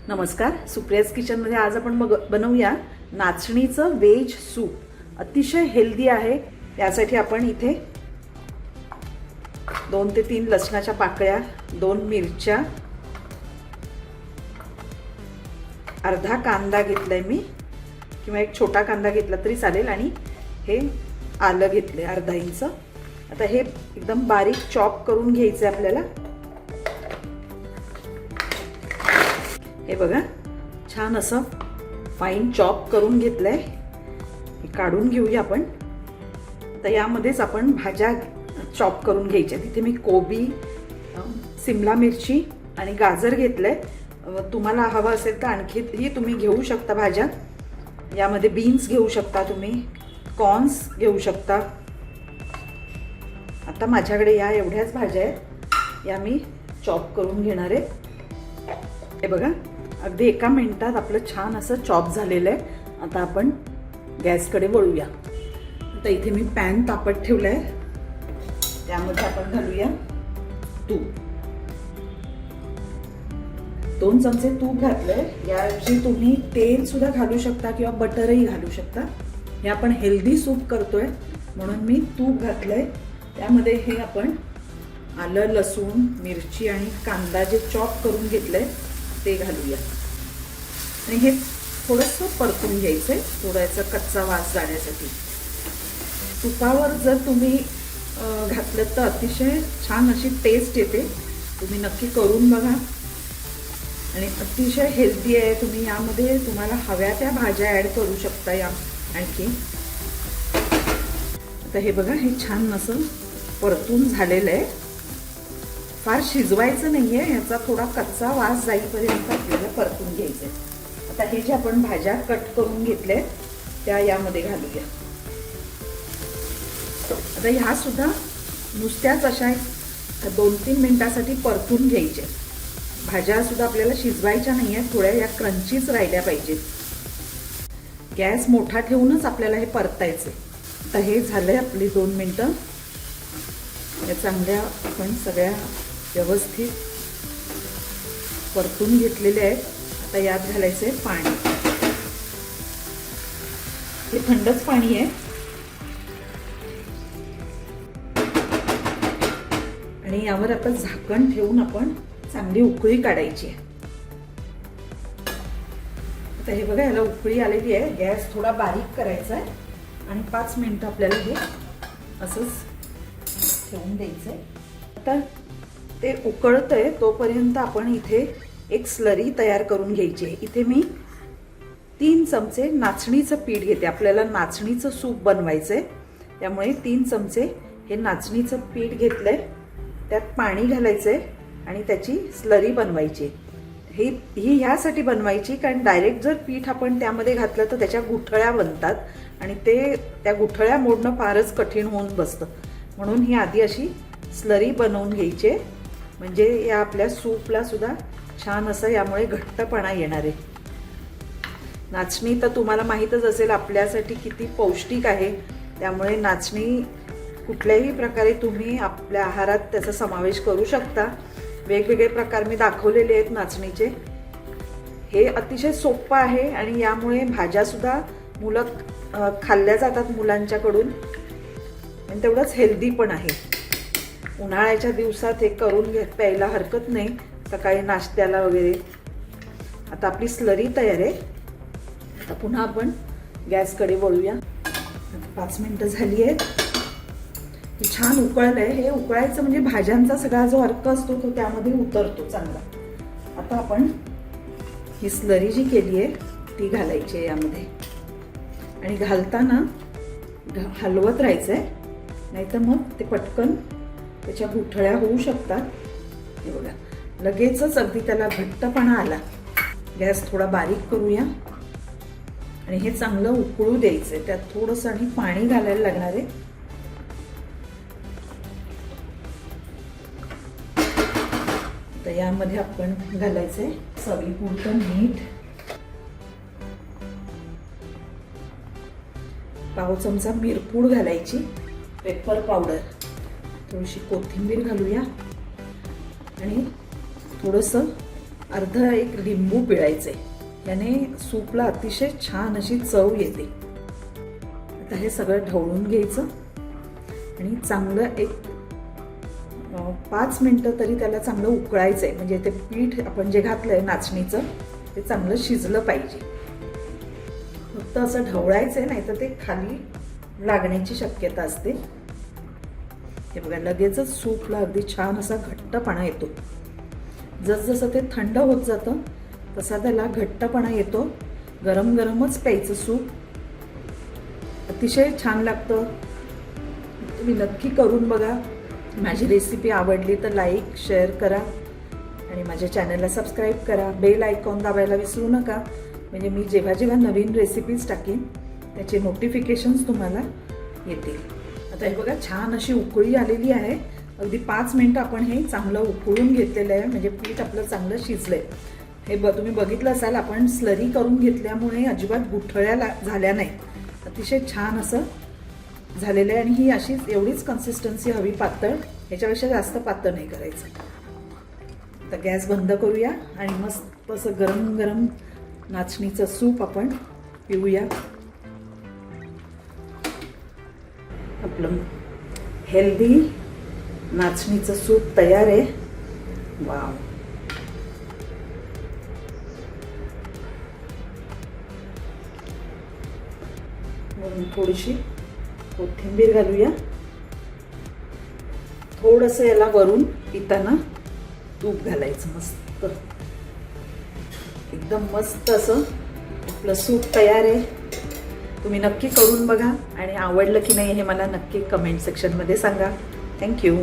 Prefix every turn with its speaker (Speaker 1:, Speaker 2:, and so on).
Speaker 1: नमस्कार, सुप्रियाज किचनमध्ये आज आपण बनवूया नाचणीचं वेज सूप। अतिशय हेल्दी आहे। यासाठी आपण इथे 2 ते 3 लसणाच्या पाकळ्या, 2 मिरच्या, अर्धा कांदा घेतलाय मी, किंवा एक छोटा कांदा घेतला तरी चालेल, आणि हे आलं घेतले अर्धा इंच। आता हे एकदम बारीक चॉप करून घ्यायचे आपल्याला। हे बघा, छान असं फाईन चॉप करून घेतलंय। हे काढून घेऊया आपण। तर यामध्येच आपण भाज्या चॉप करून घ्यायच्या। तिथे मी कोबी, सिमला मिरची आणि गाजर घेतलंय। तुम्हाला हवं असेल तर आणखीही तुम्ही घेऊ शकता भाज्या। यामध्ये बीन्स घेऊ शकता, तुम्ही कॉर्न्स घेऊ शकता। आता माझ्याकडे या एवढ्याच भाज्या आहेत, या मी चॉप करून घेणार आहे। हे बघा, अगदी 1 मिनिटात आपलं छान असं चॉप झालेलं आहे। आता आपण गॅसकडे वळूया। आता इथे मी पॅन तापत ठेवलाय, त्यामध्ये आपण घालूया तूप। 2 चमचे तूप घातलंय। याऐवजी तुम्ही तेल सुद्धा घालू शकता किंवा बटरही घालू शकता। हे आपण हेल्दी सूप करतोय म्हणून मी तूप घातलंय। त्यामध्ये हे आपण आलं, लसूण, मिरची आणि कांदा जे चॉप करून घेतलंय ते घालूया, आणि हे थोडंसं परतून घ्यायचंय, थोडा याचा कच्चा वास जाण्यासाठी। तुपावर जर तुम्ही घातलं तर अतिशय छान अशी टेस्ट येते। तुम्ही नक्की करून बघा, आणि अतिशय हेल्दी आहे। तुम्ही यामध्ये तुम्हाला हव्या त्या भाज्या ॲड करू शकता या आणखी। आता हे बघा, हे छान असं परतून झालेलं आहे। फार शिजवायचं नाहीये, याचा थोडा कच्चा वास जाईपर्यंत आपल्याला परतून घ्यायचे। आता हे जे आपण भाज्या कट करून घेतले त्या यामध्ये घालूया। आता ह्या सुद्धा नुसत्याच अशा 2-3 मिनिटासाठी परतून घ्यायचे। भाज्या सुद्धा आपल्याला शिजवायच्या नाही आहेत, थोड्या या क्रंचीच राहिल्या पाहिजेत। गॅस मोठा ठेवूनच आपल्याला हे परतायचे। आता हे झालंय आपली 2 मिनिटं। या चांगल्या आपण सगळ्या व्यवस्थित परतून घेतलेले आहेत। आता यात घालायचंय पाणी। हे थंडच पाणी आहे, आणि यावर आता झाकण ठेवून आपण चांगली उकळी काढायची आहे। आता हे बघा, याला उकळी आलेली आहे। गॅस थोडा बारीक करायचा आहे, आणि 5 मिनिटं आपल्याला हे असंच ठेवून द्यायचंय। आता ते उकळतंय तोपर्यंत आपण इथे एक स्लरी तयार करून घ्यायची आहे। इथे मी 3 चमचे नाचणीचं पीठ घेते। आपल्याला नाचणीचं सूप बनवायचंय, त्यामुळे 3 चमचे हे नाचणीचं पीठ घेतलंय। त्यात पाणी घालायचंय आणि त्याची स्लरी बनवायची। ही ह्यासाठी बनवायची कारण डायरेक्ट जर पीठ आपण त्यामध्ये घातलं तर त्याच्या गुठळ्या बनतात, आणि त्या गुठळ्या मोडणं फारच कठीण होऊन बसतं। म्हणून ही आधी अशी स्लरी बनवून घ्यायची, म्हणजे या आपल्या सूपला सुद्धा छान असं यामुळे घट्टपणा येणार आहे। नाचणी तर तुम्हाला माहीतच असेल आपल्यासाठी किती पौष्टिक आहे, त्यामुळे नाचणी कुठल्याही प्रकारे तुम्ही आपल्या आहारात त्याचा समावेश करू शकता। वेगवेगळे प्रकार मी दाखवलेले आहेत नाचणीचे। हे अतिशय सोपं आहे, आणि यामुळे भाज्या सुद्धा मुलं खाल्ल्या जातात मुलांच्याकडून, आणि तेवढंच हेल्दी पण आहे। उन्हाळ्याच्या दिवसात हे करून प्यायला हरकत नाही, सकाळी नाश्त्याला वगैरे। आता आपली स्लरी तयार आहे। आता पुन्हा आपण गॅसकडे वळूया। 5 मिनिटं झाली आहेत। छान उकळलंय। हे उकळायचं म्हणजे भाज्यांचा सगळा जो अर्क असतो तो त्यामध्ये उतरतो चांगला। आता आपण ही स्लरी जी केली आहे ती घालायची आहे यामध्ये, आणि घालताना हलवत राहायचंय, नाहीतर मग ते पटकन त्याच्या गुठळ्या होऊ शकतात। हे बघा, लगेचच अगदी त्याला घट्टपणा आला। गॅस थोडा बारीक करूया, आणि हे चांगलं उकळू द्यायचंय। त्यात थोडंसं आणि पाणी घालायला लागणार आहे। तर यामध्ये आपण घालायचंय चवीपुरतं मीठ, पाव चमचा मिरपूड घालायची, पेपर पावडर, थोडीशी कोथिंबीर घालूया आणि थोडंसं अर्धा एक लिंबू पिळायचे. याने सूपला अतिशय छान अशी चव येते. आता हे सगळं ढवळून घ्यायचं आणि चांगलं एक 5 मिनिटं तरी त्याला चांगलं उकळायचं आहे. म्हणजे ते पीठ आपण जे घातलंय नाचणीचं ते चांगलं शिजलं पाहिजे. फक्त असं ढवळायचं आहे, नाही तर ते खाली लागण्याची शक्यता असते. हे बघा लगेचच सूपला अगदी छान असा घट्टपणा येतो. जसजसं ते थंड होत जातं तसा त्याला घट्टपणा येतो. गरम गरमच प्यायचं सूप अतिशय छान लागतं. तुम्ही नक्की करून बघा. माझी रेसिपी आवडली तर लाईक शेअर करा आणि माझ्या चॅनलला सबस्क्राईब करा. बेल आयकॉन दाबायला विसरू नका, म्हणजे मी जेव्हा जेव्हा नवीन रेसिपीज टाकीन त्याचे नोटिफिकेशन्स तुम्हाला येतील. आता हे बघा छान अशी उकळी आलेली आहे. अगदी 5 मिनिटं आपण हे चांगलं उकळून घेतलेलं आहे, म्हणजे पीठ आपलं चांगलं शिजलंय. हे तुम्ही बघितलं असाल, आपण स्लरी करून घेतल्यामुळे अजिबात गुठळ्या झाल्या नाही. अतिशय छान असं झालेलं आहे आणि ही अशीच एवढीच कन्सिस्टन्सी हवी पातळ, ह्याच्यापेक्षा जास्त पातळ नाही करायचं. तर गॅस बंद करूया आणि मस्त असं गरम गरम नाचणीचं सूप आपण पिऊया. आपलं हेल्दी नाचणीचं सूप तयार आहे. वाव, वरून थोडीशी कोथिंबीर घालूया. थोडंसं याला वरून पिताना तूप घालायचं. मस्त एकदम मस्त असं आपलं सूप तयार आहे. तुम्ही नक्की करून बघा आणि आवडलं की नाही हे मला नक्की कमेंट सेक्शनमध्ये सांगा. थँक्यू.